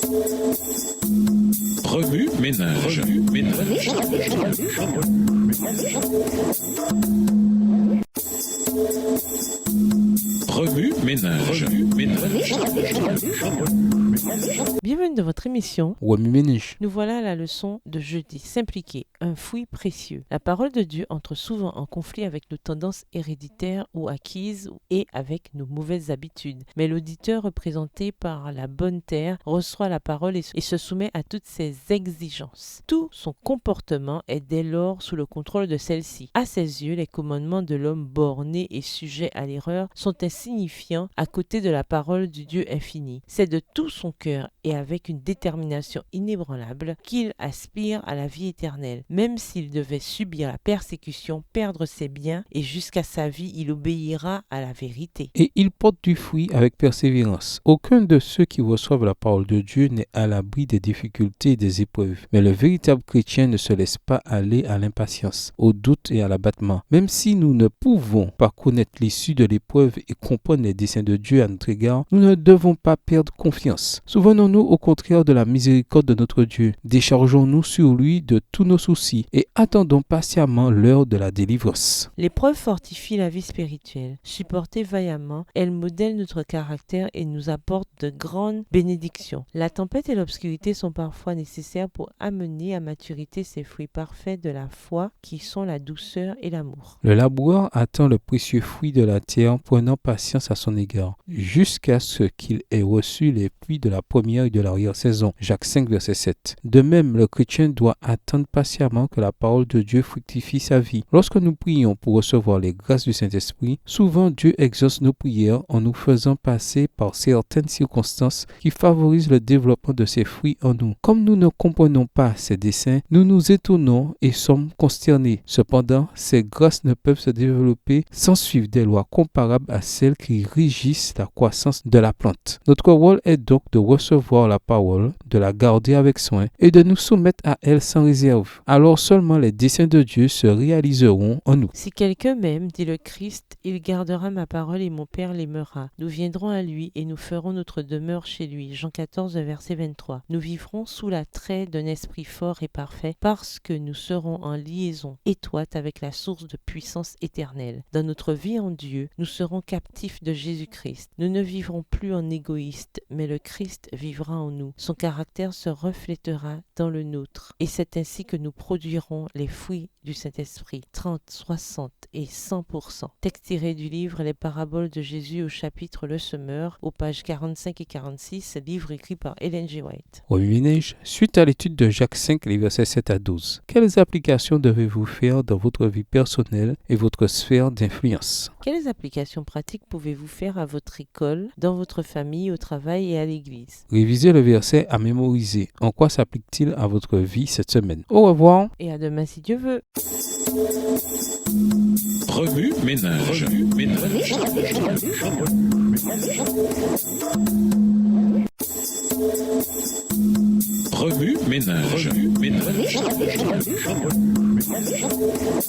Remue ménage. Remue ménage. Bienvenue dans votre émission. Remue ménage. Nous voilà à la leçon de jeudi. S'impliquer, un fruit précieux. La parole de Dieu entre souvent en conflit avec nos tendances héréditaires ou acquises et avec nos mauvaises habitudes. Mais l'auditeur représenté par la bonne terre reçoit la parole et se soumet à toutes ses exigences. Tout son comportement est dès lors sous le contrôle de celle-ci. À ses yeux, les commandements de l'homme borné et sujet à l'erreur sont insignifiants à côté de la parole du Dieu infini. C'est de tout son cœur et avec une détermination inébranlable qu'il aspire à la vie éternelle. Même s'il devait subir la persécution, perdre ses biens et jusqu'à sa vie, il obéira à la vérité. Et il porte du fruit avec persévérance. Aucun de ceux qui reçoivent la parole de Dieu n'est à l'abri des difficultés et des épreuves. Mais le véritable chrétien ne se laisse pas aller à l'impatience, au doute et à l'abattement. Même si nous ne pouvons pas connaître l'issue de l'épreuve et comprendre les desseins de Dieu à notre égard, nous ne devons pas perdre confiance. Souvenons-nous au contraire de la miséricorde de notre Dieu. Déchargeons-nous sur lui de tous nos soucis et attendons patiemment l'heure de la délivrance. L'épreuve fortifie la vie spirituelle. Supportée vaillamment, elle modèle notre caractère et nous apporte de grandes bénédictions. La tempête et l'obscurité sont parfois nécessaires pour amener à maturité ces fruits parfaits de la foi qui sont la douceur et l'amour. Le laboureur attend le précieux fruit de la terre, prenant patience à son égard, jusqu'à ce qu'il ait reçu les pluies de la première et de l'arrière-saison. Jacques 5, verset 7. De même, le chrétien doit attendre patiemment que la parole de Dieu fructifie sa vie. Lorsque nous prions pour recevoir les grâces du Saint-Esprit, souvent Dieu exauce nos prières en nous faisant passer par certaines circonstances qui favorisent le développement de ces fruits en nous. Comme nous ne comprenons pas ces desseins, nous nous étonnons et sommes consternés. Cependant, ces grâces ne peuvent se développer sans suivre des lois comparables à celles qui régissent la croissance de la plante. Notre rôle est donc de recevoir la parole, de la garder avec soin et de nous soumettre à elle sans réserve. Alors seulement les desseins de Dieu se réaliseront en nous. Si quelqu'un m'aime, dit le Christ, il gardera ma parole et mon Père l'aimera. Nous viendrons à lui et nous ferons notre demeure chez lui. Jean 14, verset 23. Nous vivrons sous l'attrait d'un esprit fort et parfait parce que nous serons en liaison étroite avec la source de puissance éternelle. Dans notre vie en Dieu, nous serons captifs de Jésus-Christ. Nous ne vivrons plus en égoïste, mais le Christ vivra en nous. Son caractère se reflétera dans le nôtre. Et c'est ainsi que nous produirons les fruits du Saint-Esprit, 30, 60 et 100%. Texte tiré du livre Les paraboles de Jésus au chapitre Le Semeur, aux pages 45 et 46, livre écrit par Ellen G. White. Remue ménage, suite à l'étude de Jacques 5, les versets 7 à 12, quelles applications devez-vous faire dans votre vie personnelle et votre sphère d'influence? Quelles applications pratiques pouvez-vous faire à votre école, dans votre famille, au travail et à l'église? Révisez le verset à mémoriser. En quoi s'applique-t-il à votre vie cette semaine? Au revoir. Et à demain si Dieu veut. Remue ménage. Remue ménage.